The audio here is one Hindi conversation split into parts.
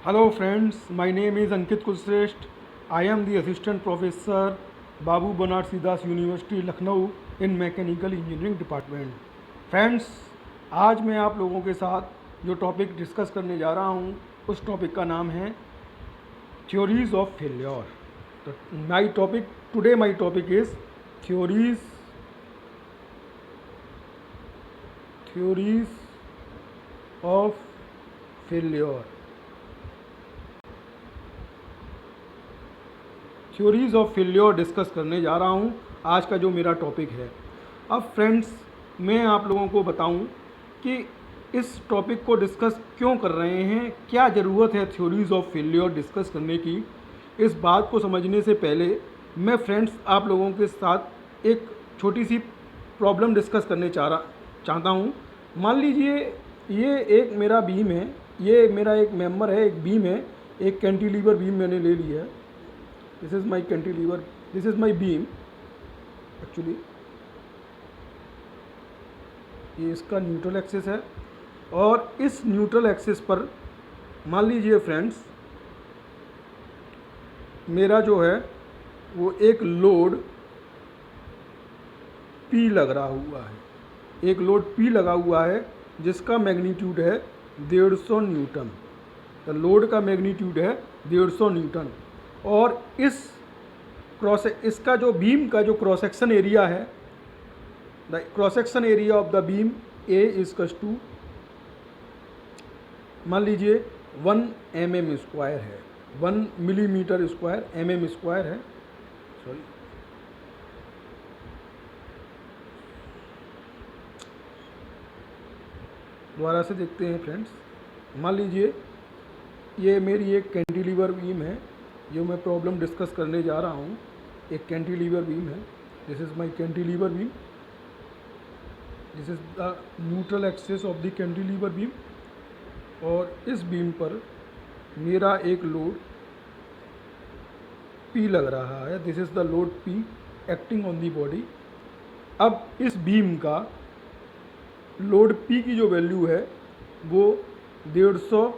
Hello friends, my name is Ankit Kulsresht. I am the Assistant Professor Babu Banat Sidas University Lucknow in Mechanical Engineering Department. Friends, आज मैं आप लोगों के साथ जो टॉपिक डिस्कस करने जा रहा हूँ उस टॉपिक का नाम है थ्योरीज ऑफ फेल्योर. तो my topic is theories of failure. Theories of failure discuss करने जा रहा हूँ आज का जो मेरा टॉपिक है. अब फ्रेंड्स, मैं आप लोगों को बताऊँ कि इस टॉपिक को डिस्कस क्यों कर रहे हैं, क्या ज़रूरत है थ्योरीज ऑफ फेल्योर डिस्कस करने की. इस बात को समझने से पहले मैं फ्रेंड्स आप लोगों के साथ एक छोटी सी प्रॉब्लम डिस्कस करने चाहता हूँ. मान लीजिए ये एक मेरा बीम है, ये मेरा एक मेंबर है, एक बीम है, एक कैंटिलीवर बीम मैंने ले लिया है. This is my cantilever, this is my beam actually. ये इसका न्यूट्रल एक्सिस है और इस न्यूट्रल एक्सिस पर मान लीजिए फ्रेंड्स मेरा जो है वो एक लोड P लग रहा हुआ है. एक लोड P लगा हुआ है जिसका मैग्नीट्यूड है 150 न्यूटन. तो लोड का मैग्नीट्यूड है 150 न्यूटन और इसका जो बीम का जो क्रॉस सेक्शन एरिया है, the cross section area of the beam A is to मान लीजिए 1 mm स्क्वायर है, 1 मिलीमीटर स्क्वायर mm स्क्वायर है. सॉरी, दोबारा से देखते हैं फ्रेंड्स. मान लीजिए ये मेरी एक कैंटिलीवर बीम है जो मैं प्रॉब्लम डिस्कस करने जा रहा हूँ. एक कैंटिलीवर बीम है, this is my cantilever beam, this is the neutral axis of the cantilever beam. और इस बीम पर मेरा एक लोड P लग रहा है, this is the load P acting on the body. अब इस बीम का लोड P की जो वैल्यू है वो 150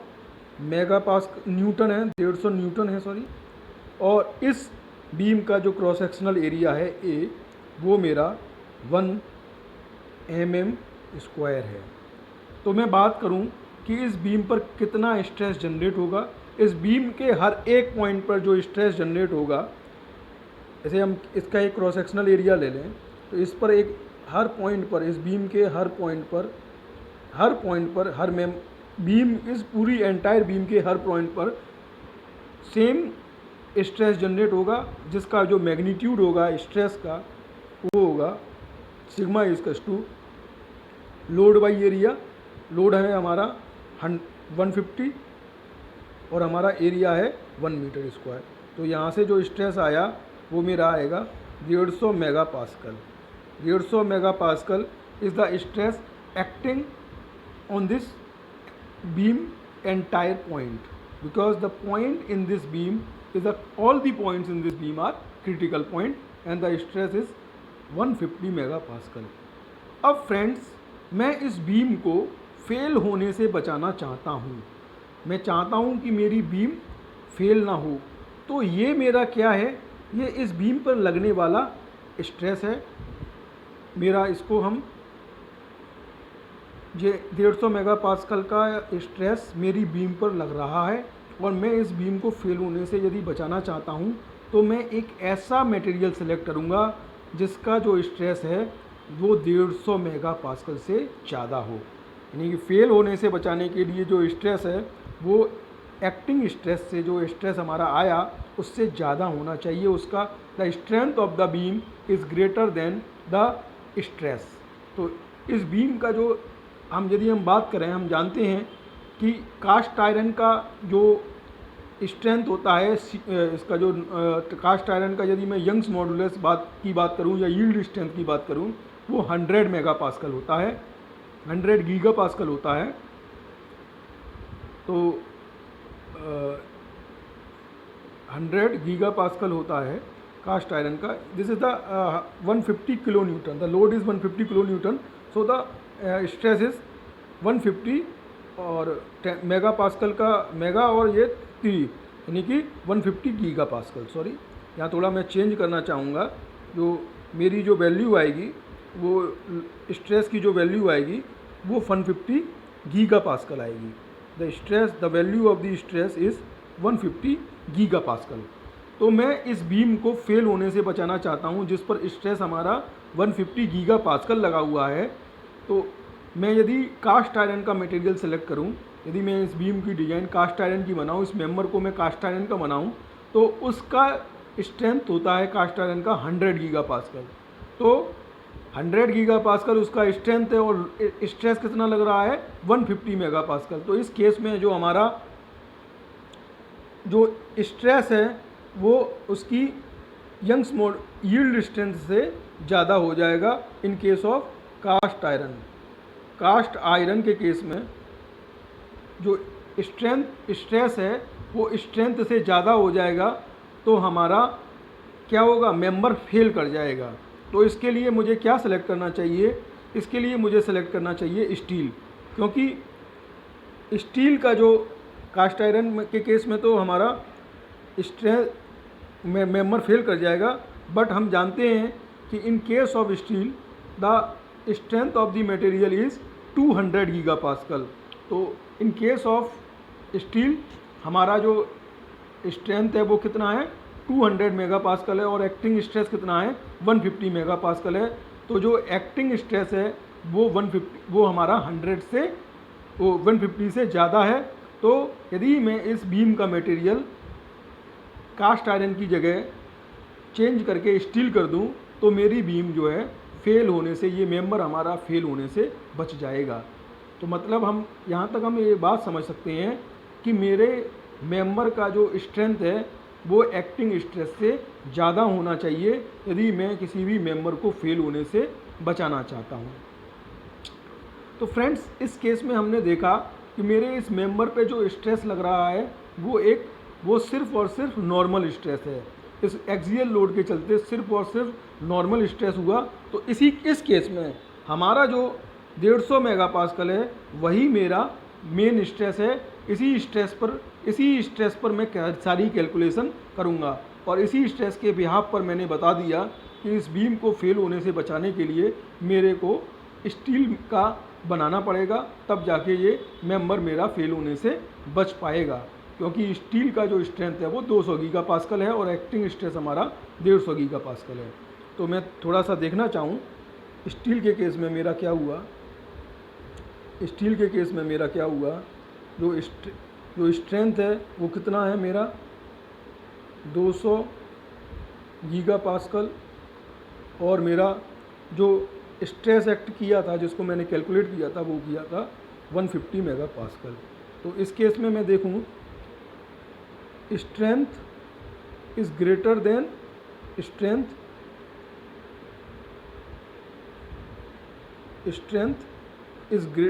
मेगापास्कल न्यूटन है, 150 न्यूटन है सॉरी. और इस बीम का जो क्रॉस सेक्शनल एरिया है ए वो मेरा 1 mm स्क्वायर है. तो मैं बात करूं कि इस बीम पर कितना स्ट्रेस जनरेट होगा. इस बीम के हर एक पॉइंट पर जो स्ट्रेस जनरेट होगा, जैसे हम इसका एक क्रॉस सेक्शनल एरिया ले लें तो इस पर एक हर पॉइंट पर, इस बीम के हर पॉइंट पर हर बीम, इस पूरी एंटायर बीम के हर पॉइंट पर सेम स्ट्रेस जनरेट होगा जिसका जो मैग्नीट्यूड होगा स्ट्रेस का वो होगा sigma is to load by area. Load है हमारा 150 और हमारा एरिया है 1 मीटर स्क्वायर. तो यहाँ से जो स्ट्रेस आया वो मेरा आएगा 150 megapascal. 150 megapascal is the stress acting on this beam entire point, because the point in this beam is all the points in this beam are critical point and the stress is 150 megapascal. अब फ्रेंड्स, मैं इस बीम को फेल होने से बचाना चाहता हूँ. मैं चाहता हूँ कि मेरी बीम फेल ना हो. तो ये मेरा क्या है, ये इस बीम पर लगने वाला स्ट्रेस है मेरा. इसको हम ये 150 मेगापास्कल का स्ट्रेस मेरी बीम पर लग रहा है और मैं इस बीम को फेल होने से यदि बचाना चाहता हूँ तो मैं एक ऐसा मटेरियल सेलेक्ट करूँगा जिसका जो स्ट्रेस है वो 150 मेगापास्कल से ज़्यादा हो. यानी कि फेल होने से बचाने के लिए जो स्ट्रेस है वो एक्टिंग स्ट्रेस से, जो स्ट्रेस हमारा आया उससे ज़्यादा होना चाहिए. उसका the strength of the beam is greater than the stress. तो इस बीम का जो यदि हम बात करें, हम जानते हैं कि कास्ट आयरन का जो स्ट्रेंथ होता है, इसका जो कास्ट आयरन का यदि मैं यंग्स मॉडुलस की बात करूं या यील्ड स्ट्रेंथ की बात करूं वो 100 मेगापास्कल होता है, 100 गीगापास्कल होता है. तो 100 गीगापास्कल होता है कास्ट आयरन का. This is the 150 kilo Newton. The load is 150 kilo Newton. So the stress is 150 और मेगा पास्कल का मेगा और ये 3 यानी कि 150 गीगा पास्कल। सॉरी, यहाँ थोड़ा मैं चेंज करना चाहूँगा। जो मेरी जो वैल्यू आएगी वो स्ट्रेस की जो वैल्यू आएगी वो 150 गीगा पास्कल आएगी। The value of the stress is 150 giga pascal. तो मैं इस बीम को फेल होने से बचाना चाहता हूँ जिस पर स्ट्रेस हमारा 150 गीगा पास्कल लगा हुआ है। तो मैं यदि कास्ट आयरन का मटेरियल सेलेक्ट करूं, यदि मैं इस बीम की डिज़ाइन कास्ट आयरन की बनाऊं, इस मेंबर को मैं कास्ट आयरन का बनाऊं, तो उसका स्ट्रेंथ होता है कास्ट आयरन का 100 गीगा पास्कल। तो 100 गीगा पास्कल उसका स्ट्रेंथ है और स्ट्रेस कितना लग रहा है 150 मेगा पास्कल। तो इस केस में जो हमारा जो स्ट्रेस है वो उसकी यंग्स मोड यील्ड स्ट्रेंथ से ज़्यादा हो जाएगा in case of cast iron. Cast iron के केस में जो स्ट्रेस है वो स्ट्रेंथ से ज़्यादा हो जाएगा, तो हमारा क्या होगा, मेंबर फेल कर जाएगा। तो इसके लिए मुझे क्या सेलेक्ट करना चाहिए, इसके लिए मुझे सेलेक्ट करना चाहिए स्टील, क्योंकि स्टील का जो कास्ट आयरन के केस में तो हमारा मेंबर फेल कर जाएगा, बट हम जानते हैं कि इन case of steel the strength of the material is 200 giga pascal. तो इन केस ऑफ स्टील हमारा जो स्ट्रेंथ है वो कितना है 200 मेगा पास्कल है और एक्टिंग स्ट्रेस कितना है 150 मेगा पास्कल है। तो जो एक्टिंग स्ट्रेस है वो 150 वो हमारा 150 से ज़्यादा है। तो यदि मैं इस बीम का मटेरियल कास्ट आयरन की जगह चेंज करके स्टील कर दूं तो मेरी बीम जो है फेल होने से, ये मेंबर हमारा फेल होने से बच जाएगा। तो मतलब हम यहाँ तक हम ये बात समझ सकते हैं कि मेरे मेंबर का जो स्ट्रेंथ है वो एक्टिंग स्ट्रेस से ज़्यादा होना चाहिए यदि मैं किसी भी मेंबर को फेल होने से बचाना चाहता हूँ। तो फ्रेंड्स, इस केस में हमने देखा कि मेरे इस मेंबर पे जो स्ट्रेस लग रहा है वो सिर्फ और सिर्फ नॉर्मल स्ट्रेस है। इस एक्सियल लोड के चलते सिर्फ और सिर्फ नॉर्मल स्ट्रेस हुआ। तो इस केस में हमारा जो 150 मेगा पास्कल है वही मेरा मेन स्ट्रेस है। इसी स्ट्रेस पर मैं सारी कैलकुलेशन करूँगा और इसी स्ट्रेस के बिहाफ पर मैंने बता दिया कि इस बीम को फेल होने से बचाने के लिए मेरे को स्टील का बनाना पड़ेगा, तब जाके ये मेंबर मेरा फेल होने से बच पाएगा, क्योंकि स्टील का जो स्ट्रेंथ है वो 200 गीगा पास्कल है और एक्टिंग स्ट्रेस हमारा 150 गीगा पास्कल है। तो मैं थोड़ा सा देखना चाहूँ स्टील के केस में मेरा क्या हुआ। स्टील के केस में मेरा क्या हुआ, जो स्ट्रेंथ है वो कितना है मेरा 200 गीगा पास्कल और मेरा जो स्ट्रेस एक्ट किया था जिसको मैंने कैलकुलेट किया था वो किया था 150 मेगा पास्कल। तो इस केस में मैं देखूँ strength is greater than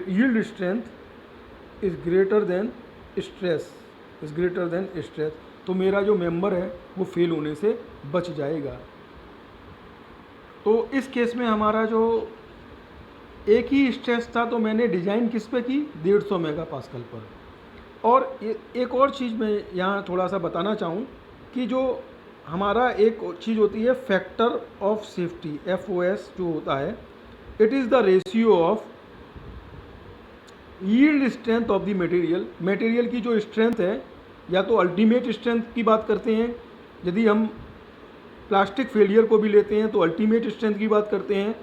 yield strength is greater than stress, तो मेरा जो मेंबर है वो फेल होने से बच जाएगा। तो इस केस में हमारा जो एक ही स्ट्रेस था तो मैंने डिज़ाइन किस पे की 150 मेगा पास्कल पर। और एक और चीज़ मैं यहाँ थोड़ा सा बताना चाहूँ कि जो हमारा एक चीज़ होती है फैक्टर ऑफ सेफ्टी, FOS जो होता है, it is the ratio of yield strength of the material की जो स्ट्रेंथ है, या तो अल्टीमेट स्ट्रेंथ की बात करते हैं, यदि हम प्लास्टिक फेलियर को भी लेते हैं तो अल्टीमेट स्ट्रेंथ की बात करते हैं,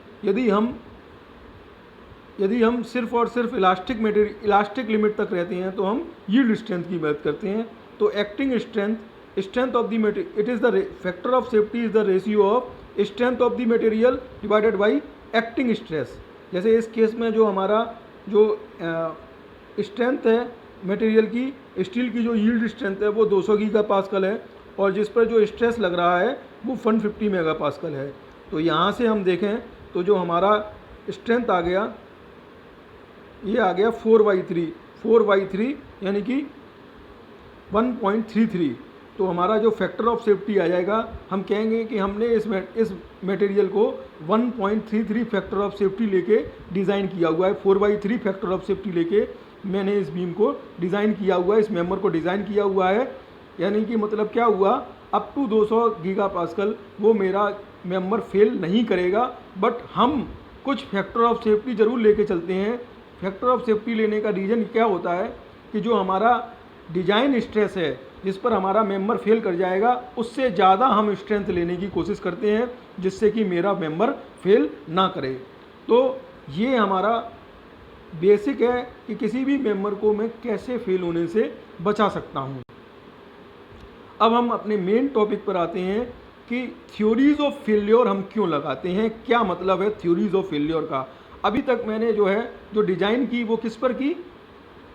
यदि हम सिर्फ और सिर्फ इलास्टिक लिमिट तक रहते हैं तो हम यील्ड स्ट्रेंथ की बात करते हैं। तो acting strength of the material, it is the factor of safety is the ratio of strength of the material divided by acting stress. जैसे इस केस में जो हमारा जो स्ट्रेंथ है मटेरियल की, स्टील की जो यील्ड स्ट्रेंथ है वो 200 गीगा पास्कल है और जिस पर जो स्ट्रेस लग रहा है वो 150 मेगा पास्कल है। तो यहाँ से हम देखें तो जो हमारा स्ट्रेंथ आ गया, ये आ गया 4/3 यानी कि 1.33। तो हमारा जो फैक्टर ऑफ सेफ्टी आ जाएगा, हम कहेंगे कि हमने इस मटेरियल को 1.33 फैक्टर ऑफ सेफ्टी लेके डिज़ाइन किया हुआ है, 4/3 फैक्टर ऑफ सेफ्टी लेके मैंने इस बीम को डिज़ाइन किया हुआ है, इस मेंबर को डिज़ाइन किया हुआ है। यानी कि मतलब क्या हुआ, अप टू 200 गीगा पास्कल वो मेरा मेंबर फेल नहीं करेगा। बट हम कुछ फैक्टर ऑफ सेफ्टी ज़रूर लेके चलते हैं। फैक्टर ऑफ सेफ्टी लेने का रीज़न क्या होता है कि जो हमारा डिजाइन स्ट्रेस है जिस पर हमारा मेंबर फेल कर जाएगा, उससे ज़्यादा हम स्ट्रेंथ लेने की कोशिश करते हैं जिससे कि मेरा मेंबर फेल ना करे। तो ये हमारा बेसिक है कि किसी भी मेंबर को मैं कैसे फेल होने से बचा सकता हूँ। अब हम अपने मेन टॉपिक पर आते हैं कि थ्योरीज ऑफ फेल्योर हम क्यों लगाते हैं, क्या मतलब है थ्योरीज ऑफ फेल्योर का। अभी तक मैंने जो डिज़ाइन की वो किस पर की,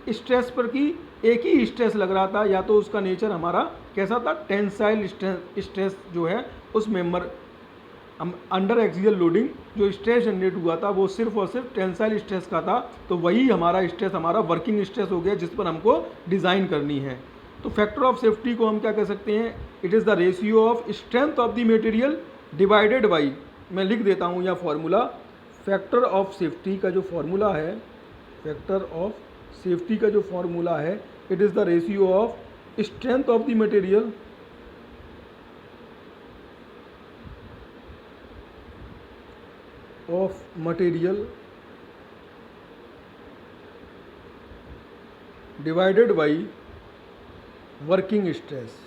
स्ट्रेस पर की। एक ही स्ट्रेस लग रहा था, या तो उसका नेचर हमारा कैसा था, टेंसाइल स्ट्रेस जो है उस मेंबर अंडर एक्सियल लोडिंग जो स्ट्रेस जनरेट हुआ था वो सिर्फ और सिर्फ टेंसाइल स्ट्रेस का था। तो वही हमारा स्ट्रेस हमारा वर्किंग स्ट्रेस हो गया जिस पर हमको डिज़ाइन करनी है। तो फैक्टर ऑफ सेफ्टी को हम क्या कह सकते हैं, it is the ratio of strength of the material divided by, मैं लिख देता हूँ यह फॉर्मूला। फैक्टर ऑफ सेफ्टी का जो फॉर्मूला है, फैक्टर ऑफ सेफ्टी का जो फॉर्मूला है, it is the ratio of strength of the material divided by working stress.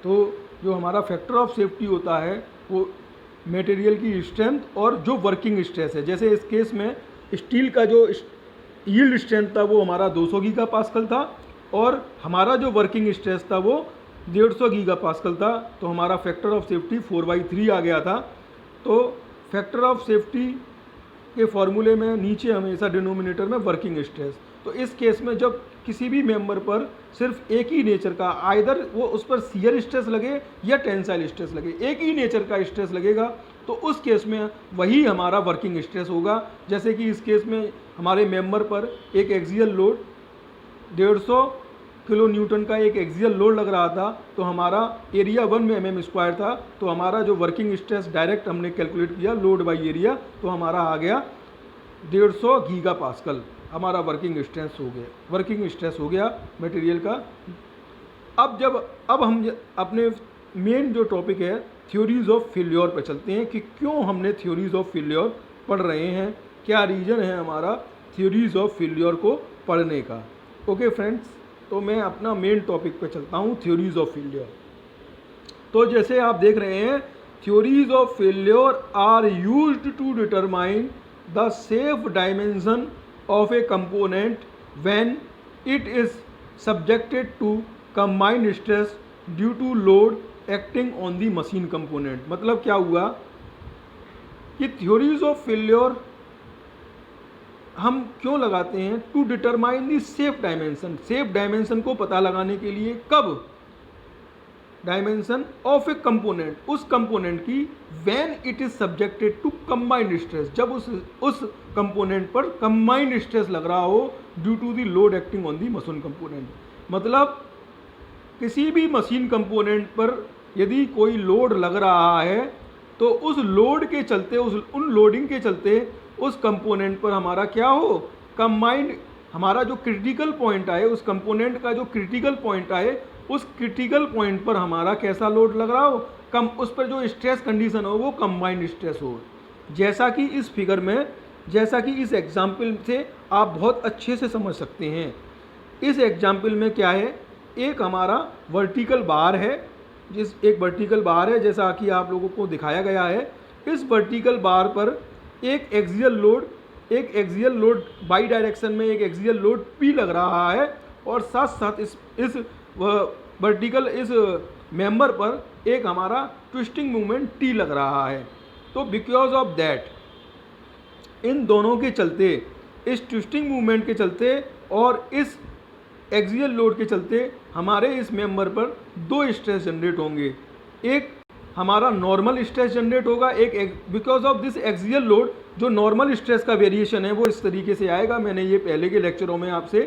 तो जो हमारा फैक्टर ऑफ सेफ्टी होता है वो मटेरियल की स्ट्रेंथ और जो वर्किंग स्ट्रेस है। जैसे इस केस में स्टील का जो यील्ड स्ट्रेंथ था वो हमारा 200 गीगा पास्कल था और हमारा जो वर्किंग स्ट्रेस था वो 150 गीगा पास्कल था। तो हमारा फैक्टर ऑफ सेफ्टी 4/3 आ गया था। तो फैक्टर ऑफ सेफ्टी के फॉर्मूले में नीचे हमेशा डिनोमिनेटर में वर्किंग स्ट्रेस। तो इस केस में जब किसी भी मेंबर पर सिर्फ एक ही नेचर का, आइदर वो उस पर शियर स्ट्रेस लगे या टेंसाइल स्ट्रेस लगे, एक ही नेचर का स्ट्रेस लगेगा, तो उस केस में वही हमारा वर्किंग स्ट्रेस होगा। जैसे कि इस केस में हमारे मेंबर पर एक एक्सियल लोड 150 किलो न्यूटन का एक एक्सियल लोड लग रहा था, तो हमारा एरिया 1 में mm² था। तो हमारा जो वर्किंग स्ट्रेस डायरेक्ट हमने कैलकुलेट किया लोड बाई एरिया, तो हमारा आ गया 150 गीगा पास्कल, हमारा वर्किंग स्ट्रेस हो गया मटेरियल का। अब हम अपने मेन जो टॉपिक है थ्योरीज ऑफ फेल्योर पर चलते हैं कि क्यों हमने थ्योरीज ऑफ फेल्योर पढ़ रहे हैं, क्या रीज़न है हमारा थ्योरीज ऑफ फेल्योर को पढ़ने का। ओके फ्रेंड्स, तो मैं अपना मेन टॉपिक पे चलता हूँ, थ्योरीज ऑफ फेल्योर। तो जैसे आप देख रहे हैं, theories of failure are used to determine the safe dimension of a component when it is subjected to combined stress due to load acting on the machine component। मतलब क्या हुआ कि theories of failure हम क्यों लगाते हैं, to determine the safe dimension, safe dimension को पता लगाने के लिए। कब, डायमेंशन ऑफ ए कंपोनेंट, उस कंपोनेंट की, when it is subjected to combined stress, जब उस कंपोनेंट पर कंबाइंड स्ट्रेस लग रहा हो due to the load acting on the machine component. मतलब किसी भी मशीन कंपोनेंट पर यदि कोई लोड लग रहा है तो उस लोड के चलते, उन लोडिंग के चलते उस कंपोनेंट पर हमारा क्या हो, कंबाइंड, हमारा जो क्रिटिकल पॉइंट आए, उस कंपोनेंट का जो क्रिटिकल पॉइंट आए, उस क्रिटिकल पॉइंट पर हमारा कैसा लोड लग रहा हो, कम, उस पर जो स्ट्रेस कंडीशन हो वो कंबाइंड स्ट्रेस हो। जैसा कि इस फिगर में, जैसा कि इस एग्जाम्पल से आप बहुत अच्छे से समझ सकते हैं। इस एग्जाम्पल में क्या है, एक हमारा वर्टिकल बार है, एक वर्टिकल बार है जैसा कि आप लोगों को दिखाया गया है। इस वर्टिकल बार पर एक एक्सियल लोड बाई डायरेक्शन में एक एक्सियल लोड P लग रहा है और साथ साथ इस वर्टिकल इस मेंबर पर एक हमारा ट्विस्टिंग मूवमेंट T लग रहा है। तो बिकॉज ऑफ दैट, इन दोनों के चलते, इस ट्विस्टिंग मूवमेंट के चलते और इस एक्सियल लोड के चलते हमारे इस मेंबर पर दो स्ट्रेस जनरेट होंगे। एक हमारा नॉर्मल स्ट्रेस जनरेट होगा, एक because of this axial load जो नॉर्मल स्ट्रेस का वेरिएशन है वो इस तरीके से आएगा। मैंने ये पहले के लेक्चरों में आपसे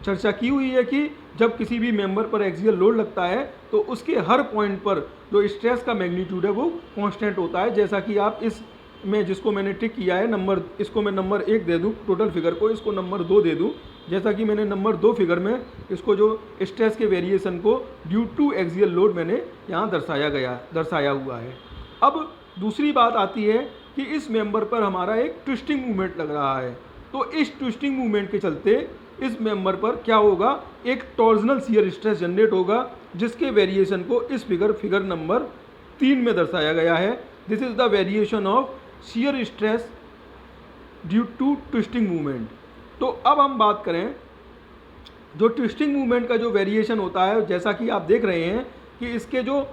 चर्चा की हुई है कि जब किसी भी मेंबर पर एक्सियल लोड लगता है तो उसके हर पॉइंट पर जो स्ट्रेस का मैग्नीट्यूड है वो कांस्टेंट होता है। जैसा कि आप इस में जिसको मैंने टिक किया है नंबर, इसको मैं नंबर 1 दे दूं टोटल फिगर को, इसको नंबर 2 दे दूं। जैसा कि मैंने नंबर 2 फिगर में इसको जो स्ट्रेस के वेरिएशन को ड्यू टू एक्सियल लोड मैंने यहाँ दर्शाया हुआ है। अब दूसरी बात आती है कि इस मेंबर पर हमारा एक ट्विस्टिंग मूवमेंट लग रहा है, तो इस ट्विस्टिंग मूवमेंट के चलते इस मेंबर पर क्या होगा, एक टॉर्जनल शियर स्ट्रेस जनरेट होगा, जिसके वेरिएशन को इस फिगर नंबर 3 में दर्शाया गया है। This is the variation of shear stress due to twisting movement. तो अब हम बात करें जो ट्विस्टिंग मूवमेंट का जो वेरिएशन होता है, जैसा कि आप देख रहे हैं कि इसके जो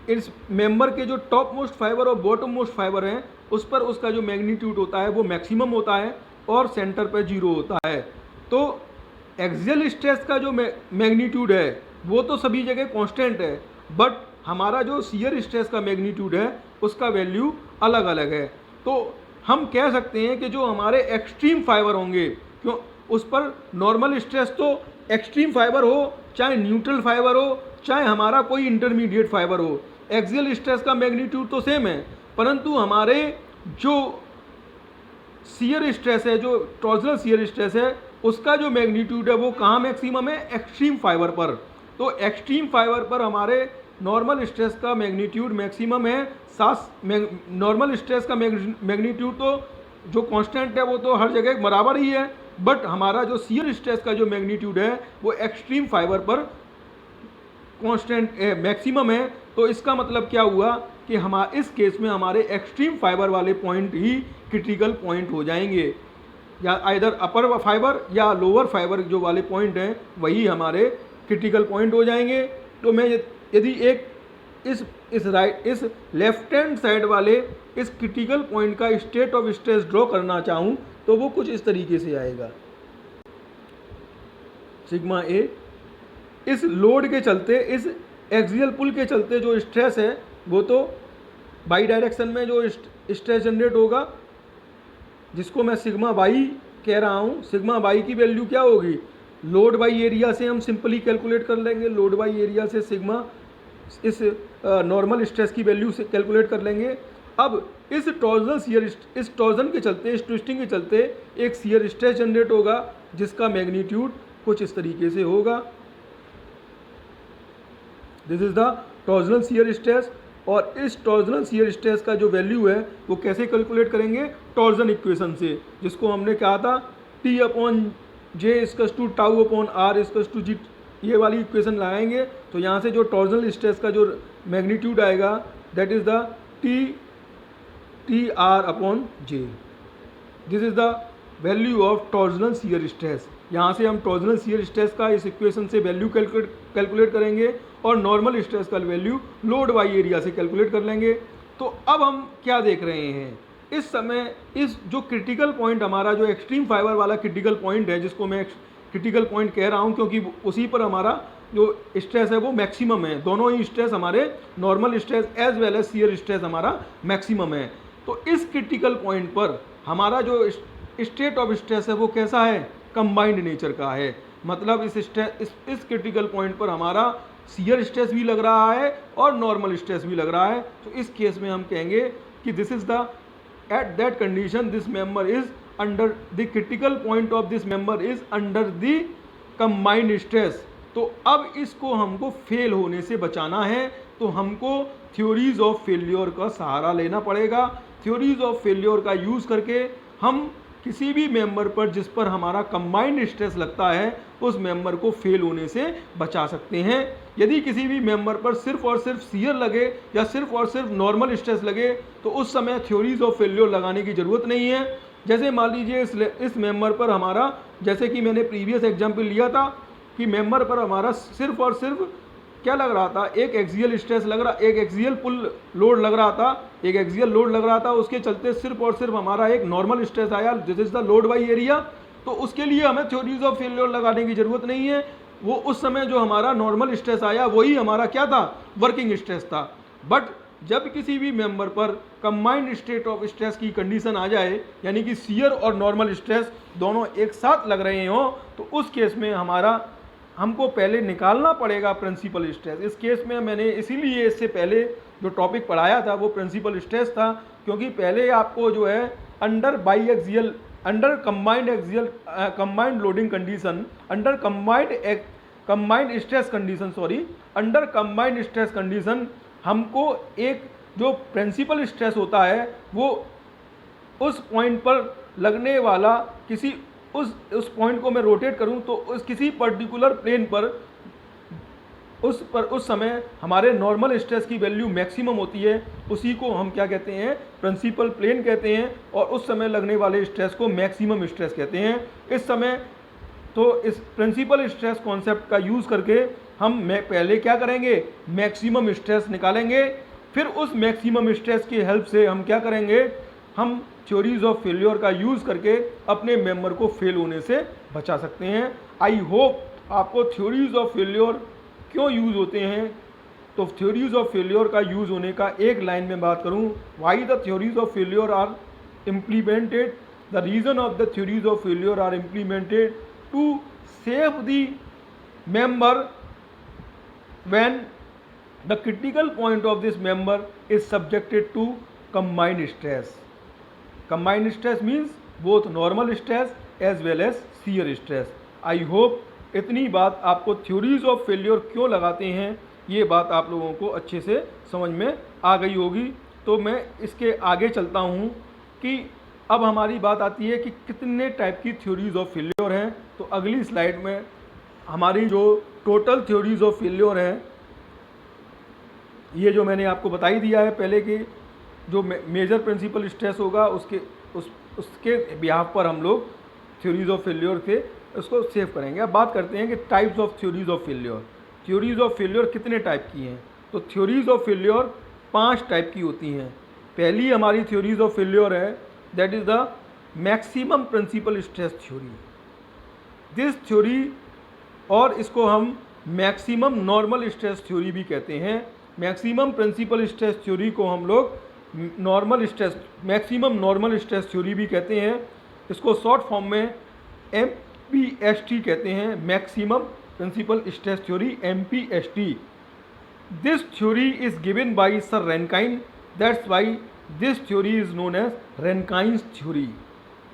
इस मेंबर के जो टॉप मोस्ट फाइबर और बॉटम मोस्ट फाइबर हैं उस पर उसका जो मैग्नीट्यूड होता है वो मैक्सिमम होता है और सेंटर पर 0 होता है। तो एक्सियल स्ट्रेस का जो मैग्नीट्यूड है वो तो सभी जगह कांस्टेंट है, बट हमारा जो शियर स्ट्रेस का मैग्नीट्यूड है उसका वैल्यू अलग अलग है। तो हम कह सकते हैं कि जो हमारे एक्सट्रीम फाइबर होंगे, क्यों उस पर नॉर्मल स्ट्रेस तो एक्सट्रीम फाइबर हो, चाहे न्यूट्रल फाइबर हो, चाहे हमारा कोई इंटरमीडिएट फाइबर हो, एक्सियल स्ट्रेस का मैग्नीट्यूड तो सेम है, परंतु हमारे जो शियर स्ट्रेस है, जो टॉर्जनल शियर स्ट्रेस है, उसका जो मैग्नीट्यूड है वो कहाँ मैक्सिमम है, एक्सट्रीम फाइबर पर। तो एक्सट्रीम फाइबर पर हमारे नॉर्मल स्ट्रेस का मैग्नीट्यूड मैक्सिमम है। नॉर्मल स्ट्रेस का मैग्नीट्यूड तो जो कांस्टेंट है वो तो हर जगह बराबर ही है, बट हमारा जो शियर स्ट्रेस का जो मैग्नीट्यूड है वो एक्सट्रीम फाइबर पर कांस्टेंट मैक्सिमम है। तो इसका मतलब क्या हुआ कि इस केस में हमारे एक्सट्रीम फाइबर वाले पॉइंट ही क्रिटिकल पॉइंट हो जाएंगे, या आइदर अपर फाइबर या लोअर फाइबर जो वाले पॉइंट हैं वही हमारे क्रिटिकल पॉइंट हो जाएंगे। तो मैं यदि एक इस लेफ्ट हैंड साइड वाले इस क्रिटिकल पॉइंट का स्टेट ऑफ स्ट्रेस ड्रॉ करना चाहूँ तो वो कुछ इस तरीके से आएगा। सिग्मा ए इस लोड के चलते, इस एक्सियल पुल के चलते जो स्ट्रेस है वो तो बाई डायरेक्शन में जो स्ट्रेस जनरेट होगा, जिसको मैं सिग्मा बाई कह रहा हूँ। सिग्मा बाई की वैल्यू क्या होगी, लोड बाई एरिया से हम सिंपली कैलकुलेट कर लेंगे। लोड बाई एरिया से सिग्मा इस नॉर्मल स्ट्रेस की वैल्यू से कैलकुलेट कर लेंगे। अब इस टॉर्जन के चलते, इस ट्विस्टिंग के चलते एक शियर स्ट्रेस जनरेट होगा जिसका मैग्नीट्यूड कुछ इस तरीके से होगा। This is the torsional shear stress. और इस टॉर्जनल शियर स्ट्रेस का जो वैल्यू है वो कैसे कैलकुलेट करेंगे, टॉर्जन इक्वेशन से, जिसको हमने कहा था T/J = T/R/G, ये वाली इक्वेशन लगाएंगे तो यहाँ से जो टॉर्जनल स्ट्रेस का जो मैग्नीट्यूड आएगा that is the T/R/J। This is the value of torsional shear stress. यहाँ से हम टॉर्जनल शियर स्ट्रेस का इस इक्वेशन से वैल्यू कैलकुलेट करेंगे और नॉर्मल स्ट्रेस का वैल्यू लोड बाई एरिया से कैलकुलेट कर लेंगे। तो अब हम क्या देख रहे हैं, इस समय इस जो क्रिटिकल पॉइंट हमारा जो एक्सट्रीम फाइबर वाला क्रिटिकल पॉइंट है, जिसको मैं क्रिटिकल पॉइंट कह रहा हूँ क्योंकि उसी पर हमारा जो स्ट्रेस है वो मैक्सिमम है। दोनों ही स्ट्रेस हमारे normal stress as well as shear stress हमारा मैक्सिमम है। तो इस क्रिटिकल पॉइंट पर हमारा जो स्टेट ऑफ स्ट्रेस है वो कैसा है, कंबाइंड नेचर का है। मतलब इस क्रिटिकल पॉइंट पर हमारा शियर स्ट्रेस भी लग रहा है और नॉर्मल स्ट्रेस भी लग रहा है। तो इस केस में हम कहेंगे कि this is the at that condition this member is under the critical point of this member is under the combined stress. तो अब इसको हमको फेल होने से बचाना है तो हमको थ्योरीज ऑफ फेल्योर का सहारा लेना पड़ेगा। थ्योरीज ऑफ फेल्योर का यूज़ करके हम किसी भी मेंबर पर जिस पर हमारा कंबाइंड स्ट्रेस लगता है उस मेंबर को फेल होने से बचा सकते हैं। यदि किसी भी मेंबर पर सिर्फ और सिर्फ शियर लगे या सिर्फ और सिर्फ नॉर्मल स्ट्रेस लगे तो उस समय थ्योरीज ऑफ फेल्योर लगाने की ज़रूरत नहीं है। जैसे मान लीजिए इस मेंबर पर हमारा, जैसे कि मैंने प्रीवियस एग्जाम्पल लिया था कि मेंबर पर हमारा सिर्फ और सिर्फ क्या लग रहा था, एक एक्सियल स्ट्रेस लग रहा, एक एक्सियल पुल लोड लग रहा था, एक एक्सियल लोड लग रहा था, उसके चलते सिर्फ और सिर्फ हमारा एक नॉर्मल स्ट्रेस आया, this is the load by area. तो उसके लिए हमें थ्योरीज ऑफ फेल्योर लगाने की जरूरत नहीं है। वो उस समय जो हमारा नॉर्मल स्ट्रेस आया वही हमारा क्या था, वर्किंग स्ट्रेस था। बट जब किसी भी मेंबर पर कंबाइंड स्टेट ऑफ स्ट्रेस की कंडीशन आ जाए, यानी कि शियर और नॉर्मल स्ट्रेस दोनों एक साथ लग रहे हो, तो उस केस में हमको पहले निकालना पड़ेगा प्रिंसिपल स्ट्रेस। इस केस में मैंने इसीलिए इससे पहले जो टॉपिक पढ़ाया था वो प्रिंसिपल स्ट्रेस था, क्योंकि पहले आपको जो है under combined loading condition, under combined stress condition हमको एक जो प्रिंसिपल स्ट्रेस होता है वो उस पॉइंट पर लगने वाला किसी उस पॉइंट को मैं रोटेट करूं तो उस किसी पर्टिकुलर प्लेन पर उस समय हमारे नॉर्मल स्ट्रेस की वैल्यू मैक्सिमम होती है, उसी को हम क्या कहते हैं, प्रिंसिपल प्लेन कहते हैं, और उस समय लगने वाले स्ट्रेस को मैक्सिमम स्ट्रेस कहते हैं। इस समय तो इस प्रिंसिपल स्ट्रेस कॉन्सेप्ट का यूज़ करके हम पहले क्या करेंगे, मैक्सिमम स्ट्रेस निकालेंगे, फिर उस मैक्सिमम स्ट्रेस की हेल्प से हम क्या करेंगे, हम थ्योरीज ऑफ फेल्योर का यूज़ करके अपने मेंबर को फेल होने से बचा सकते हैं। आई होप आपको थ्योरीज ऑफ फेल्योर क्यों यूज़ होते हैं, तो थ्योरीज ऑफ फेल्योर का यूज़ होने का एक लाइन में बात करूं, why the theories of failure are implemented, the reason of the theories of failure are implemented to save the member when the critical point of this member is subjected to combined stress. Combined stress means both normal stress as well as shear stress. I hope इतनी बात आपको थ्योरीज ऑफ फेल्योर क्यों लगाते हैं ये बात आप लोगों को अच्छे से समझ में आ गई होगी। तो मैं इसके आगे चलता हूँ कि अब हमारी बात आती है कि कितने टाइप की थ्योरीज ऑफ फेल्योर हैं। तो अगली स्लाइड में हमारी जो टोटल थ्योरीज ऑफ फेल्योर हैं, ये जो मैंने आपको बता ही दिया है पहले कि जो मेजर प्रिंसिपल स्ट्रेस होगा उसके बिहाफ पर हम लोग थ्योरीज ऑफ फेल्योर के उसको सेव करेंगे। अब बात करते हैं कि types of theories of failure. Theories of failure कितने टाइप की हैं, तो थ्योरीज ऑफ फेल्योर 5 टाइप की होती हैं। पहली हमारी थ्योरीज ऑफ फेल्योर है, that is the maximum principal stress theory. This theory, और इसको हम मैक्सिमम नॉर्मल स्ट्रेस थ्योरी भी कहते हैं। मैक्सिमम प्रिंसिपल स्ट्रेस थ्योरी को हम लोग मैक्सिमम नॉर्मल स्ट्रेस थ्योरी भी कहते हैं। इसको शॉर्ट फॉर्म में MPST कहते हैं, maximum principal stress theory, MPST। This theory is given by sir Rankine, that's why this theory is known as Rankine's theory.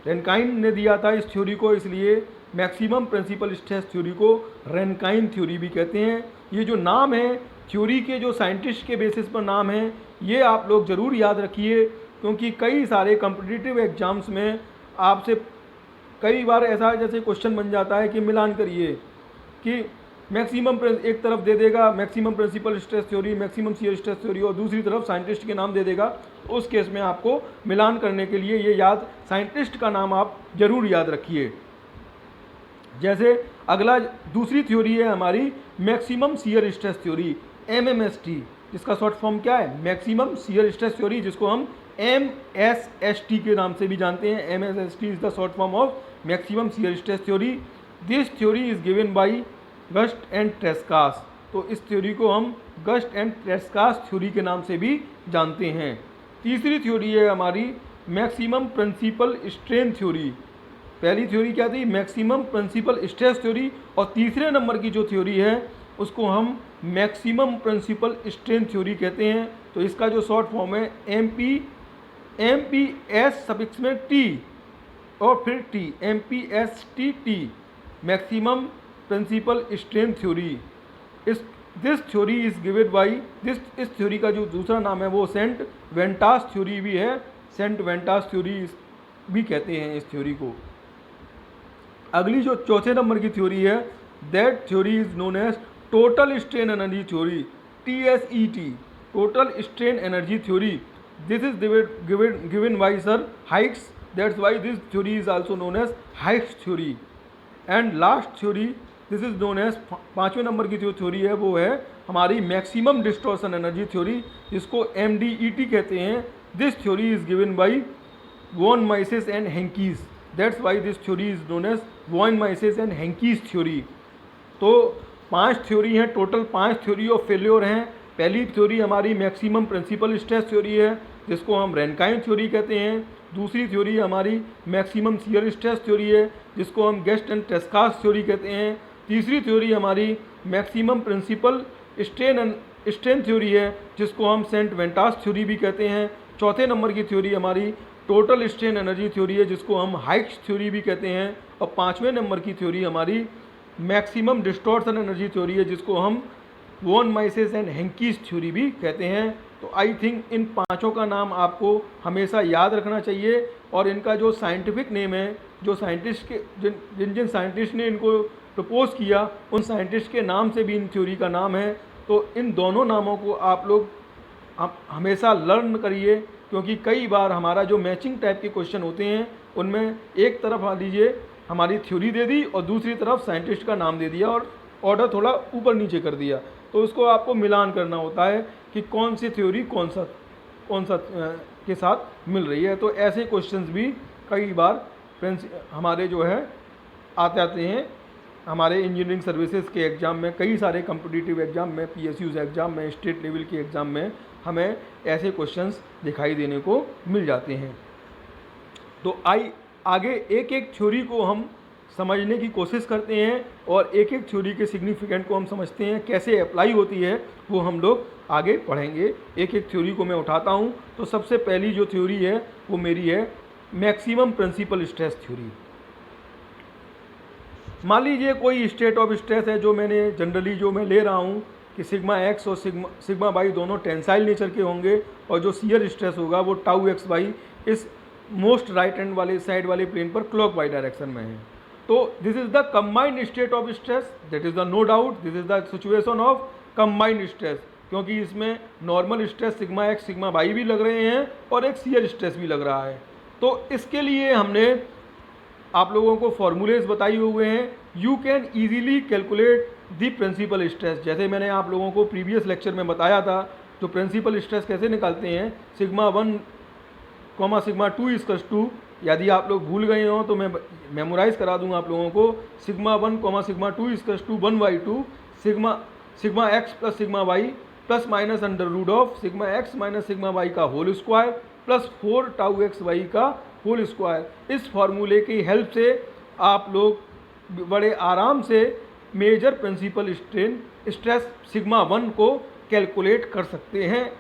Rankine ने दिया था इस थ्योरी को, इसलिए मैक्सिमम प्रिंसिपल स्ट्रेस थ्योरी को रैनकाइन थ्योरी भी कहते हैं। ये जो नाम है थ्योरी के, जो साइंटिस्ट के बेसिस पर नाम है, ये आप लोग ज़रूर याद रखिए, क्योंकि कई सारे कॉम्पिटिटिव एग्जाम्स में आपसे कई बार ऐसा जैसे क्वेश्चन बन जाता है कि मिलान करिए कि मैक्सिमम एक तरफ दे देगा maximum principal stress theory, maximum shear stress theory, और दूसरी तरफ साइंटिस्ट के नाम दे देगा। उस केस में आपको मिलान करने के लिए ये साइंटिस्ट का नाम आप ज़रूर याद रखिए। जैसे अगला दूसरी थ्योरी है हमारी maximum shear stress theory, MMST, जिसका शॉर्ट फॉर्म क्या है, मैक्सिमम शियर स्ट्रेस थ्योरी, जिसको हम MSST के नाम से भी जानते हैं। MSST is the short form of maximum shear stress theory. This theory is given by Guest and Tresca's. तो इस थ्योरी को हम गस्ट एंड ट्रेस्कास थ्योरी के नाम से भी जानते हैं। तीसरी थ्योरी है हमारी मैक्सिमम प्रिंसिपल स्ट्रेन थ्योरी। पहली थ्योरी क्या थी, मैक्सिमम प्रिंसिपल स्ट्रेस थ्योरी, और तीसरे नंबर की जो थ्योरी है उसको हम मैक्सिमम प्रिंसिपल स्ट्रेन थ्योरी कहते हैं। तो इसका जो शॉर्ट फॉर्म है MPS सफिक्स में T और फिर T, MPST, maximum principal strain theory. This theory is given by इस थ्योरी का जो दूसरा नाम है वो सेंट वेंटास थ्योरी भी है, सेंट वेंटास थ्योरी भी कहते हैं इस थ्योरी को। अगली जो चौथे नंबर की थ्योरी है, that theory is known as total strain energy theory, TSET, total strain energy theory. This is given by sir Haigh's, that's why this theory is also known as Haigh's theory. And last theory, this is known as, 5वें नंबर की जो थ्योरी है वो है हमारी मैक्सिमम डिस्टॉर्शन एनर्जी थ्योरी, जिसको MDET कहते हैं। This theory is given by von Mises and Hencky's, that's why this theory is known as von Mises and Hencky's theory. तो 5 थ्योरी हैं, टोटल 5 थ्योरी ऑफ फेल्योर हैं। पहली थ्योरी हमारी मैक्सिमम प्रिंसिपल स्ट्रेस थ्योरी है, जिसको हम रैनकाइन थ्योरी कहते हैं। दूसरी थ्योरी हमारी मैक्सिमम शियर स्ट्रेस थ्योरी है, जिसको हम गेस्ट एंड ट्रेस्कास थ्योरी कहते हैं। तीसरी थ्योरी हमारी मैक्सिमम प्रिंसिपल स्ट्रेन थ्योरी है, जिसको हम सेंट वेंटास थ्योरी भी कहते हैं। चौथे नंबर की थ्योरी हमारी टोटल स्ट्रेन एनर्जी थ्योरी है, जिसको हम हाइक्स थ्योरी भी कहते हैं। और पाँचवें नंबर की थ्योरी हमारी मैक्सिमम डिस्टॉर्शन एनर्जी थ्योरी है, जिसको हम वॉन माइसेस एंड हेंकीस थ्योरी भी कहते हैं। तो आई थिंक इन पांचों का नाम आपको हमेशा याद रखना चाहिए, और इनका जो साइंटिफिक नेम है, जो साइंटिस्ट के जिन जिन साइंटिस्ट ने इनको प्रपोज किया, उन साइंटिस्ट के नाम से भी इन थ्योरी का नाम है। तो इन दोनों नामों को आप लोग हमेशा लर्न करिए, क्योंकि कई बार हमारा जो मैचिंग टाइप के क्वेश्चन होते हैं, उनमें एक तरफ मान लीजिए हमारी थ्योरी दे दी और दूसरी तरफ साइंटिस्ट का नाम दे दिया और ऑर्डर थोड़ा ऊपर नीचे कर दिया। तो उसको आपको मिलान करना होता है कि कौन सी थ्योरी कौन सा के साथ मिल रही है। तो ऐसे क्वेश्चंस भी कई बार हमारे जो है आते हैं हमारे इंजीनियरिंग सर्विसेज के एग्ज़ाम में, कई सारे कॉम्पिटिटिव एग्ज़ाम में, PSUs एग्ज़ाम में, स्टेट लेवल के एग्ज़ाम में हमें ऐसे क्वेश्चंस दिखाई देने को मिल जाते हैं। तो आगे एक एक थ्योरी को हम समझने की कोशिश करते हैं, और एक एक थ्योरी के सिग्निफिकेंट को हम समझते हैं, कैसे अप्लाई होती है वो हम लोग आगे पढ़ेंगे। एक एक थ्योरी को मैं उठाता हूँ। तो सबसे पहली जो थ्योरी है वो मेरी है मैक्सिमम प्रिंसिपल स्ट्रेस थ्योरी। मान लीजिए कोई स्टेट ऑफ स्ट्रेस है, जो मैंने जनरली जो मैं ले रहा हूँ कि सिग्मा एक्स और सिग्मा बाई दोनों टेंसाइल नेचर के होंगे, और जो शियर स्ट्रेस होगा वो टाउ एक्स बाई इस मोस्ट राइट हैंड वाले साइड वाले प्लेन पर क्लॉक वाई डायरेक्शन में है। तो this is the combined state of stress, that is the no doubt this is the situation of combined stress, क्योंकि इसमें normal stress sigma x sigma y भी लग रहे हैं और एक शियर स्ट्रेस भी लग रहा है। तो इसके लिए हमने आप लोगों को फॉर्मूलेज बताए हुए हैं। You can easily calculate the principal stress, जैसे मैंने आप लोगों को प्रीवियस लेक्चर में बताया था। तो प्रिंसिपल स्ट्रेस कैसे निकालते हैं, सिग्मा 1 सिग्मा 2 इक्वल्स टू, यदि आप लोग भूल गए हो तो मैं मेमोराइज करा दूंगा आप लोगों को, sigma 1 sigma 2 equals to 1/2 sigma x plus sigma y plus minus under root of sigma x minus sigma y का whole square plus 4 tau x y का होल स्क्वायर। इस फॉर्मूले की हेल्प से आप लोग बड़े आराम से मेजर प्रिंसिपल स्ट्रेस सिग्मा 1 को कैलकुलेट कर सकते हैं।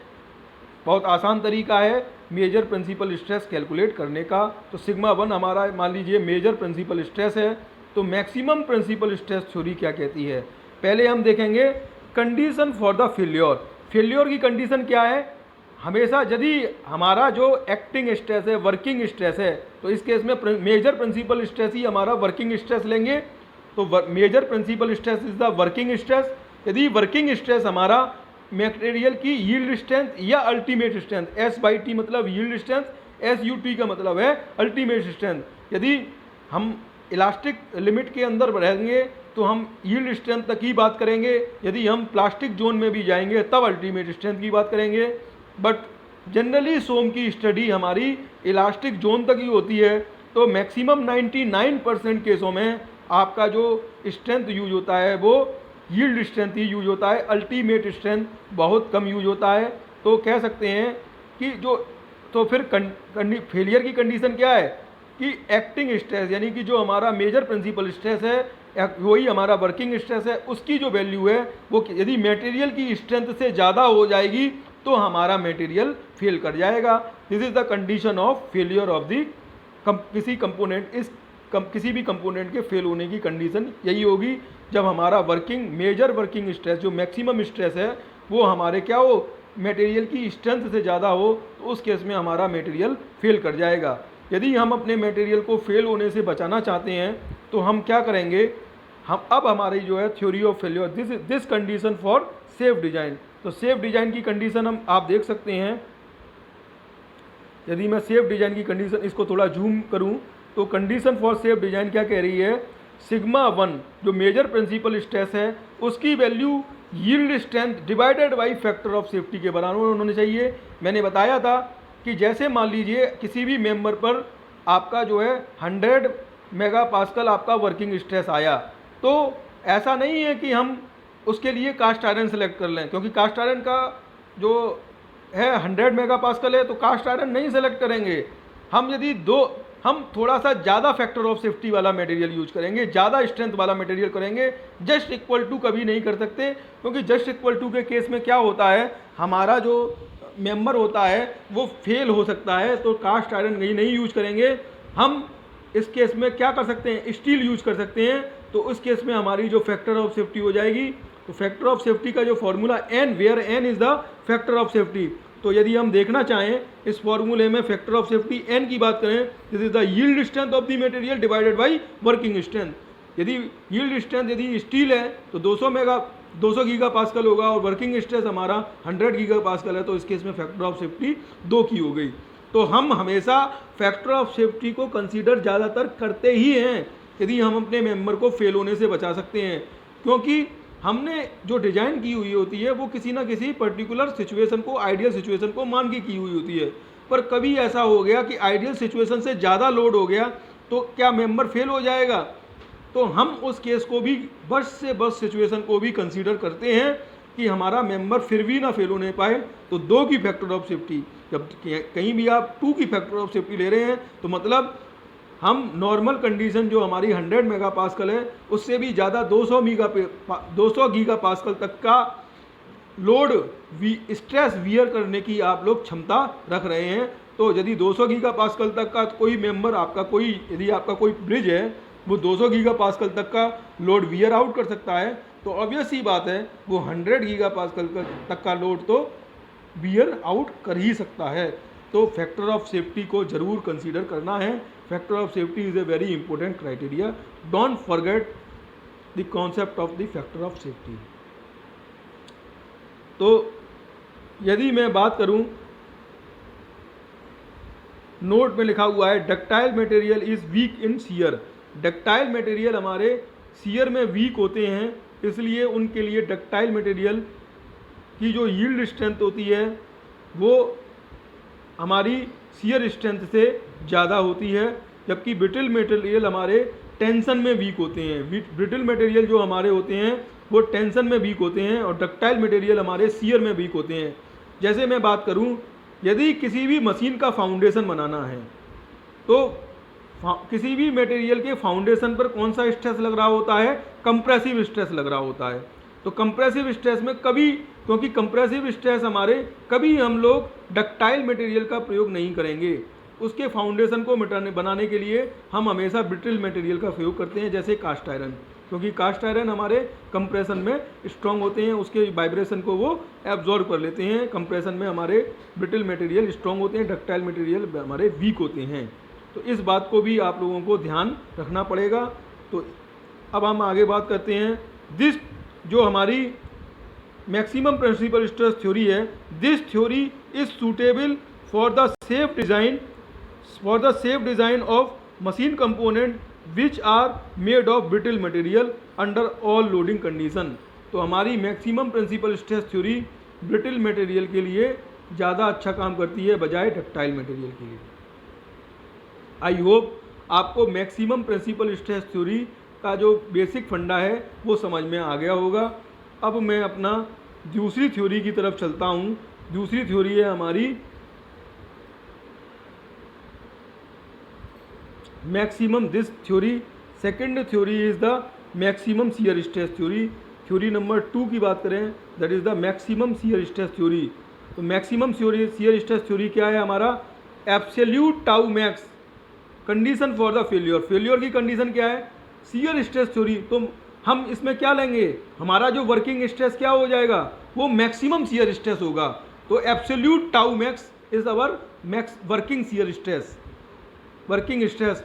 बहुत आसान तरीका है मेजर प्रिंसिपल स्ट्रेस कैलकुलेट करने का। तो सिग्मा 1 हमारा मान लीजिए मेजर प्रिंसिपल स्ट्रेस है। तो मैक्सिमम प्रिंसिपल स्ट्रेस थ्योरी क्या कहती है, पहले हम देखेंगे condition for the failure. Failure की कंडीशन क्या है, हमेशा यदि हमारा जो एक्टिंग स्ट्रेस है वर्किंग स्ट्रेस है, तो इस केस में मेजर प्रिंसिपल स्ट्रेस ही हमारा वर्किंग स्ट्रेस लेंगे। तो major principal stress is the working stress. यदि वर्किंग स्ट्रेस हमारा मटेरियल की यील्ड स्ट्रेंथ या अल्टीमेट स्ट्रेंथ, S/T मतलब यील्ड स्ट्रेंथ, SUT का मतलब है अल्टीमेट स्ट्रेंथ। यदि हम इलास्टिक लिमिट के अंदर रहेंगे तो हम यील्ड स्ट्रेंथ तक ही बात करेंगे, यदि हम प्लास्टिक जोन में भी जाएंगे तब अल्टीमेट स्ट्रेंथ की बात करेंगे। बट जनरली सोम की स्टडी हमारी इलास्टिक जोन तक ही होती है। तो मैक्सिमम 99% केसों में आपका जो स्ट्रेंथ यूज होता है वो यील्ड स्ट्रेंथ ही यूज होता है, अल्टीमेट स्ट्रेंथ बहुत कम यूज होता है। तो कह सकते हैं कि जो तो फिर फेलियर की कंडीशन क्या है कि एक्टिंग स्ट्रेस यानी कि जो हमारा मेजर प्रिंसिपल स्ट्रेस है वही हमारा वर्किंग स्ट्रेस है, उसकी जो वैल्यू है वो यदि मटेरियल की स्ट्रेंथ से ज़्यादा हो जाएगी तो हमारा मटेरियल फेल कर जाएगा। This is the condition of failure of the किसी कंपोनेंट। किसी भी कंपोनेंट के फेल होने की कंडीशन यही होगी जब हमारा मेजर वर्किंग स्ट्रेस जो मैक्सिमम स्ट्रेस है वो हमारे क्या हो, मटेरियल की स्ट्रेंथ से ज़्यादा हो, तो उस केस में हमारा मटेरियल फेल कर जाएगा। यदि हम अपने मटेरियल को फेल होने से बचाना चाहते हैं तो हम क्या करेंगे, हम अब हमारी जो है theory of failure this condition for safe design. तो सेफ डिजाइन की कंडीशन हम आप देख सकते हैं। यदि मैं सेफ डिजाइन की कंडीशन इसको थोड़ा जूम करूं तो कंडीशन फॉर सेफ डिजाइन क्या कह रही है, सिग्मा 1 जो मेजर प्रिंसिपल स्ट्रेस है उसकी value yield strength divided by factor of safety के बराबर होनी चाहिए। मैंने बताया था कि जैसे मान लीजिए किसी भी मेंबर पर आपका जो है 100 मेगापास्कल आपका वर्किंग स्ट्रेस आया, तो ऐसा नहीं है कि हम उसके लिए कास्ट आयरन सेलेक्ट कर लें, क्योंकि कास्ट आयरन का जो है 100 मेगा पास्कल है, तो कास्ट आयरन नहीं सेलेक्ट करेंगे। हम थोड़ा सा ज़्यादा फैक्टर ऑफ सेफ्टी वाला मटेरियल यूज करेंगे, ज़्यादा स्ट्रेंथ वाला मटेरियल करेंगे। जस्ट इक्वल टू कभी नहीं कर सकते, क्योंकि जस्ट इक्वल टू के केस में क्या होता है, हमारा जो मेंबर होता है वो फेल हो सकता है। तो कास्ट आयरन नहीं यूज करेंगे। हम इस केस में क्या कर सकते हैं, स्टील यूज कर सकते हैं। तो उस केस में हमारी जो फैक्टर ऑफ सेफ्टी हो जाएगी, तो फैक्टर ऑफ सेफ्टी का जो formula N, where N is the factor of safety. तो यदि हम देखना चाहें इस फॉर्मूले में फैक्टर ऑफ सेफ्टी एन की बात करें, this is the yield strength of the material divided by working strength. यदि यील्ड स्ट्रेंथ यदि स्टील है तो 200 गीगा पास्कल होगा, और वर्किंग स्ट्रेस हमारा 100 गीगा पास्कल है, तो इस केस में फैक्टर ऑफ सेफ्टी 2 की हो गई। तो हम हमेशा फैक्टर ऑफ सेफ्टी को कंसीडर ज़्यादातर करते ही हैं यदि हम अपने मेंबर को फेल होने से बचा सकते हैं, क्योंकि हमने जो डिज़ाइन की हुई होती है वो किसी ना किसी पर्टिकुलर सिचुएशन को, आइडियल सिचुएशन को मान के की हुई होती है। पर कभी ऐसा हो गया कि आइडियल सिचुएशन से ज़्यादा लोड हो गया, तो क्या मेंबर फेल हो जाएगा? तो हम उस केस को भी, बस से बस सिचुएशन को भी कंसीडर करते हैं कि हमारा मेंबर फिर भी ना फेल होने पाए। तो 2 की फैक्टर ऑफ सेफ्टी, जब कहीं भी आप 2 की फैक्टर ऑफ सेफ्टी ले रहे हैं तो मतलब हम नॉर्मल कंडीशन जो हमारी 100 मेगा पास्कल है उससे भी ज़्यादा 200 गीगा पास्कल तक का लोड स्ट्रेस वियर करने की आप लोग क्षमता रख रहे हैं। तो यदि 200 गीगा पास्कल तक का कोई मेंबर आपका यदि आपका कोई ब्रिज है वो 200 गीगा पास्कल तक का लोड वियर आउट कर सकता है, तो ऑब्वियस ही बात है वो 100 गीगा पास्कल तक का लोड तो वियर आउट कर ही सकता है। तो फैक्टर ऑफ सेफ्टी को ज़रूर कंसीडर करना है। Factor of safety is a very important criteria. Don't forget the concept of the factor of safety. तो यदि मैं बात करूं, नोट में लिखा हुआ है ductile material is weak in shear. Ductile material हमारे शियर में वीक होते हैं, इसलिए उनके लिए डक्टाइल मटेरियल की जो यील्ड स्ट्रेंथ होती है वो हमारी शियर स्ट्रेंथ से ज़्यादा होती है, जबकि ब्रिटल मटेरियल हमारे टेंशन में वीक होते हैं। ब्रिटल मटेरियल जो हमारे होते हैं वो टेंशन में वीक होते हैं, और डक्टाइल मटेरियल हमारे शियर में वीक होते हैं। जैसे मैं बात करूं, यदि किसी भी मशीन का फाउंडेशन बनाना है तो किसी भी मटेरियल के फाउंडेशन पर कौन सा स्ट्रेस लग रहा होता है, कंप्रेसिव स्ट्रेस लग रहा होता है। तो कंप्रेसिव स्ट्रेस में कभी, क्योंकि कंप्रेसिव स्ट्रेस हमारे कभी हम लोग डक्टाइल मटेरियल का प्रयोग नहीं करेंगे, उसके फाउंडेशन को बनाने के लिए हम हमेशा ब्रिटल मटेरियल का प्रयोग करते हैं, जैसे कास्ट आयरन। क्योंकि कास्ट आयरन हमारे कंप्रेशन में स्ट्रॉन्ग होते हैं, उसके वाइब्रेशन को वो एब्जॉर्ब कर लेते हैं। कंप्रेशन में हमारे ब्रिटल मटेरियल स्ट्रॉन्ग होते हैं, डक्टाइल मटेरियल हमारे वीक होते हैं। तो इस बात को भी आप लोगों को ध्यान रखना पड़ेगा। तो अब हम आगे बात करते हैं, दिस जो हमारी मैक्सिमम प्रिंसिपल स्ट्रेस थ्योरी है, this theory is suitable for the safe design of machine component which are made of brittle material under all loading condition. तो हमारी maximum principal stress theory brittle material के लिए ज़्यादा अच्छा काम करती है बजाय डक्टाइल मटेरियल के लिए। आई होप आपको मैक्सिमम प्रिंसिपल स्ट्रेस थ्योरी का जो बेसिक फंडा है वो समझ में आ गया होगा। अब मैं अपना दूसरी थ्योरी की तरफ चलता हूँ। दूसरी थ्योरी है हमारी maximum this theory. Second theory is the maximum shear stress theory. Theory number 2 की बात करें, that is the maximum shear stress theory. तो मैक्सिमम शियर स्ट्रेस थ्योरी क्या है हमारा, absolute tau max condition for the failure. Failure की कंडीशन क्या है, शियर स्ट्रेस थ्योरी। तो हम इसमें क्या लेंगे, हमारा जो वर्किंग स्ट्रेस क्या हो जाएगा, वो मैक्सिमम शियर स्ट्रेस होगा। तो absolute tau max is our working shear stress. Working stress,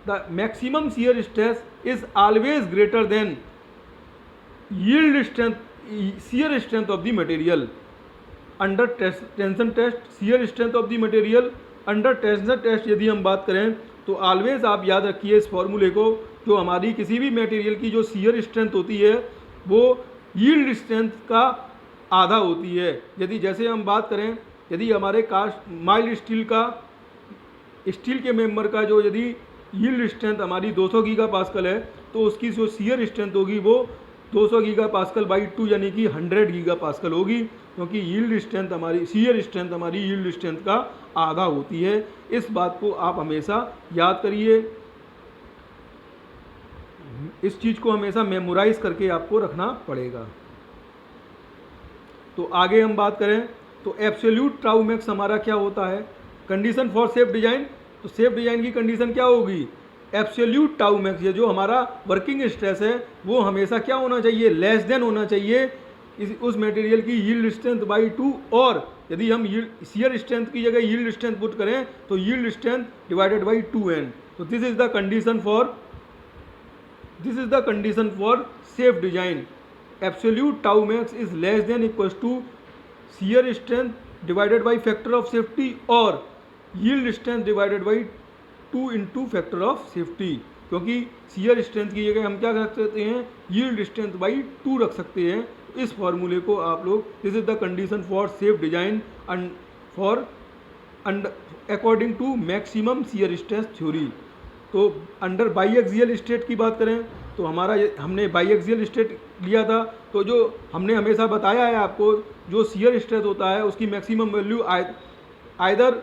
the maximum shear stress is always greater than yield strength, shear strength of the material under tension test. Shear strength of the material under tension test यदि हम बात करें तो ऑलवेज आप याद रखिए इस फॉर्मूले को, जो हमारी किसी भी मटेरियल की जो शियर स्ट्रेंथ होती है वो यील्ड स्ट्रेंथ का आधा होती है। यदि जैसे हम बात करें, यदि हमारे कास्ट माइल्ड स्टील के मेंबर का जो यदि यील्ड स्ट्रेंथ हमारी 200 गीगा पास्कल है, तो उसकी जो शियर स्ट्रेंथ होगी वो 200 गीगा पास्कल बाई 2 यानी कि 100 गीगा पास्कल होगी, क्योंकि यील्ड स्ट्रेंथ हमारी, शियर स्ट्रेंथ हमारी यील्ड स्ट्रेंथ का आधा होती है। इस बात को आप हमेशा याद करिए, इस चीज़ को हमेशा मेमोराइज करके आपको रखना पड़ेगा। तो आगे हम बात करें तो एब्सोल्यूट टाउ मैक्स हमारा क्या होता है, कंडीशन फॉर सेफ डिजाइन। तो सेफ डिजाइन की कंडीशन क्या होगी, एब्सोल्यूट टाउ मैक्स, ये जो हमारा वर्किंग स्ट्रेस है वो हमेशा क्या होना चाहिए, लेस देन होना चाहिए उस मटेरियल की यील्ड स्ट्रेंथ बाई 2, और यदि हम शियर स्ट्रेंथ की जगह यील्ड स्ट्रेंथ पुट करें तो yield strength divided by 2n। तो this is the condition for safe design. Absolute tau max is less than equals to shear strength divided by factor of safety और yield strength divided by 2 into factor of safety, क्योंकि शियर स्ट्रेंथ की जगह हम क्या रख सकते हैं, यील्ड स्ट्रेंथ बाई 2 रख सकते हैं। इस फॉर्मूले को आप लोग, this is the condition for safe design for according to maximum shear stress theory. तो अंडर बाईएक्सियल स्टेट की बात करें तो हमने बाईएक्सियल स्टेट लिया था, तो जो हमने हमेशा बताया है आपको, जो शियर स्ट्रेस होता है उसकी maximum value either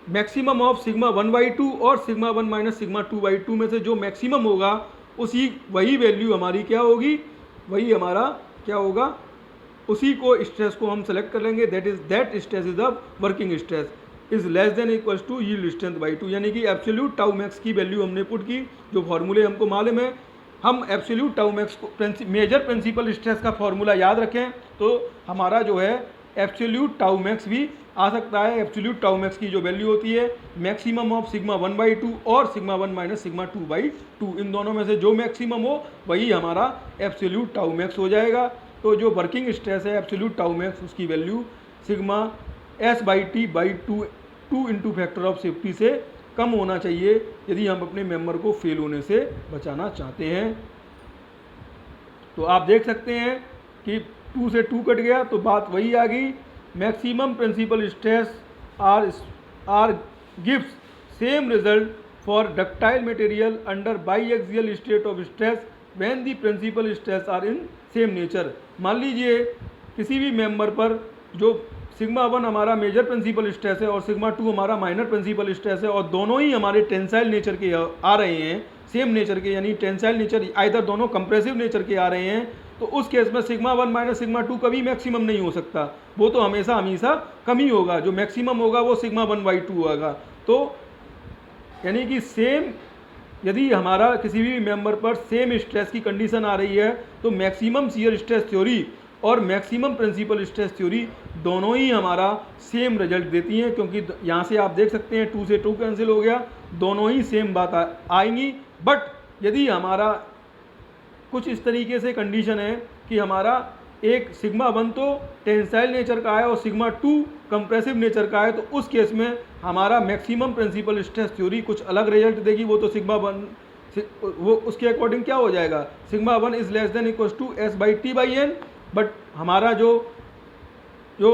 maximum of sigma 1/2 और सिग्मा 1 माइनस सिग्मा 2/2 में से जो मैक्सिमम होगा वही वैल्यू हमारी क्या होगी, वही हमारा क्या होगा, उसी को स्ट्रेस को हम सेलेक्ट कर लेंगे। That stress is the working stress is less than equals to yield strength by 2, यानी कि एब्सोल्यूट टाउ मैक्स की वैल्यू हमने पुट की, जो फॉर्मूले हमको मालूम है। हम एब्सोल्यूट टाउ मैक्स को मेजर प्रिंसिपल स्ट्रेस का फॉर्मूला याद रखें तो हमारा जो है एब्सोल्यूट टाउ मैक्स भी आ सकता है। एब्सोल्यूट टाउ मैक्स की जो वैल्यू होती है मैक्सिमम ऑफ सिग्मा 1/2 और सिग्मा 1 माइनस सिग्मा 2/2, इन दोनों में से जो मैक्सिमम हो वही हमारा एब्सोल्यूट टाउ मैक्स हो जाएगा। तो जो वर्किंग स्ट्रेस है एब्सोल्यूट टाउ मैक्स, उसकी value sigma S/T/2 into factor of safety से कम होना चाहिए यदि हम अपने मेंबर को फेल होने से बचाना चाहते हैं। तो आप देख सकते हैं कि 2 से 2 कट गया तो बात वही आ गई, maximum principal stress are gives same result for ductile material under biaxial state of stress when the principal stress are in same nature. मान लीजिए किसी भी मेंबर पर जो सिग्मा 1 हमारा मेजर प्रिंसिपल स्ट्रेस है और सिग्मा 2 हमारा माइनर प्रिंसिपल स्ट्रेस है, और दोनों ही हमारे टेंसाइल नेचर के आ रहे हैं, सेम नेचर के, यानी टेंसाइल नेचर आइदर दोनों कंप्रेसिव नेचर के आ रहे हैं, तो उस केस में सिग्मा 1 माइनस सिग्मा 2 कभी मैक्सिमम नहीं हो सकता, वो तो हमेशा हमेशा कम ही होगा। जो मैक्सिमम होगा वो सिग्मा 1/2 होगा। तो यानी कि सेम, यदि हमारा किसी भी मेंबर पर सेम स्ट्रेस की कंडीशन आ रही है तो मैक्सिमम शियर स्ट्रेस थ्योरी और मैक्सिमम प्रिंसिपल स्ट्रेस थ्योरी दोनों ही हमारा सेम रिजल्ट देती हैं, क्योंकि यहाँ से आप देख सकते हैं 2 से 2 कैंसिल हो गया, दोनों ही सेम बात आएंगी। बट यदि हमारा कुछ इस तरीके से कंडीशन है कि हमारा एक सिग्मा 1 तो टेंसाइल नेचर का है और सिग्मा 2 कंप्रेसिव नेचर का है, तो उस केस में हमारा मैक्सिमम प्रिंसिपल स्ट्रेस थ्योरी कुछ अलग रिजल्ट देगी। वो तो सिग्मा 1 वो उसके अकॉर्डिंग क्या हो जाएगा, sigma 1 is less than equals to S/T/n। But हमारा जो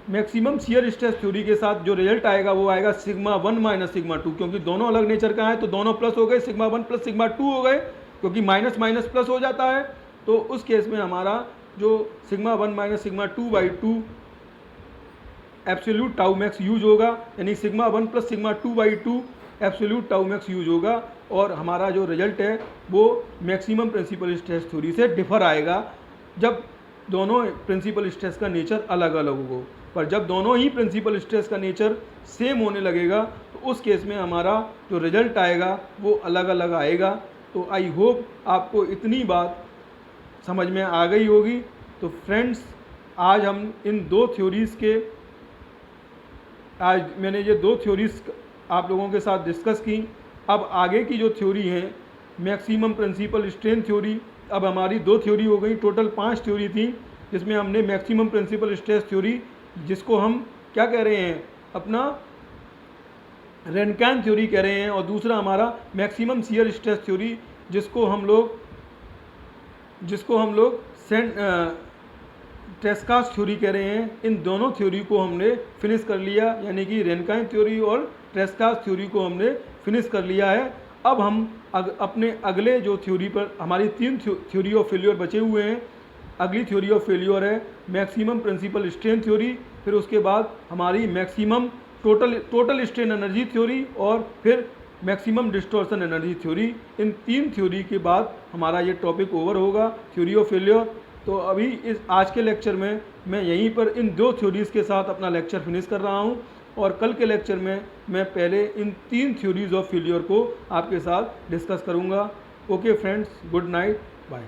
मैक्सिमम शियर स्ट्रेस थ्योरी के साथ जो रिजल्ट आएगा वो आएगा सिग्मा 1 माइनस सिग्मा 2, क्योंकि दोनों अलग नेचर का है तो दोनों प्लस हो गए, सिग्मा 1 प्लस सिग्मा 2 हो गए, क्योंकि माइनस माइनस प्लस हो जाता है। तो उस केस में हमारा जो sigma 1 minus sigma 2/2 absolute tau max use होगा, यानी sigma 1 plus sigma 2/2 absolute tau max use होगा, और हमारा जो रिजल्ट है वो मैक्सिमम प्रिंसिपल स्ट्रेस थ्योरी से डिफर आएगा जब दोनों प्रिंसिपल स्ट्रेस का नेचर अलग अलग हो। पर जब दोनों ही प्रिंसिपल स्ट्रेस का नेचर सेम होने लगेगा तो उस केस में हमारा जो रिजल्ट आएगा वो अलग अलग आएगा। तो आई होप आपको इतनी बात समझ में आ गई होगी। तो फ्रेंड्स, आज हम इन दो थ्योरीज़ के, आज मैंने ये दो थ्योरीज़ आप लोगों के साथ डिस्कस की। अब आगे की जो थ्योरी है मैक्सिमम प्रिंसिपल स्ट्रेन थ्योरी, अब हमारी 2 थ्योरी हो गई, टोटल 5 थ्योरी थी, जिसमें हमने मैक्सिमम प्रिंसिपल स्ट्रेस थ्योरी, जिसको हम क्या कह रहे हैं, अपना रेनकैन थ्योरी कह रहे हैं, और दूसरा हमारा मैक्सिमम शियर स्ट्रेस थ्योरी, जिसको हम लोग ट्रेस्कास थ्योरी कह रहे हैं। इन दोनों थ्योरी को हमने फिनिश कर लिया, यानी कि रेनकैन थ्योरी और ट्रेस्कास थ्योरी को हमने फिनिश कर लिया है। अब हम अपने अगले जो थ्योरी पर, हमारी 3 थ्योरी ऑफ फेल्योर बचे हुए हैं, अगली थ्योरी ऑफ फेल्योर है मैक्सिमम प्रिंसिपल स्ट्रेन थ्योरी, फिर उसके बाद हमारी maximum total strain energy theory और फिर मैक्सिमम डिस्टॉर्शन एनर्जी थ्योरी। इन 3 थ्योरी के बाद हमारा ये टॉपिक ओवर होगा थ्योरी ऑफ फेल्योर। तो अभी इस आज के लेक्चर में मैं यहीं पर इन 2 थ्योरीज़ के साथ अपना लेक्चर फिनिश कर रहा हूँ और कल के लेक्चर में मैं पहले इन 3 थ्योरीज़ ऑफ फेल्योर को आपके साथ डिस्कस करूँगा। Okay friends, good night, bye.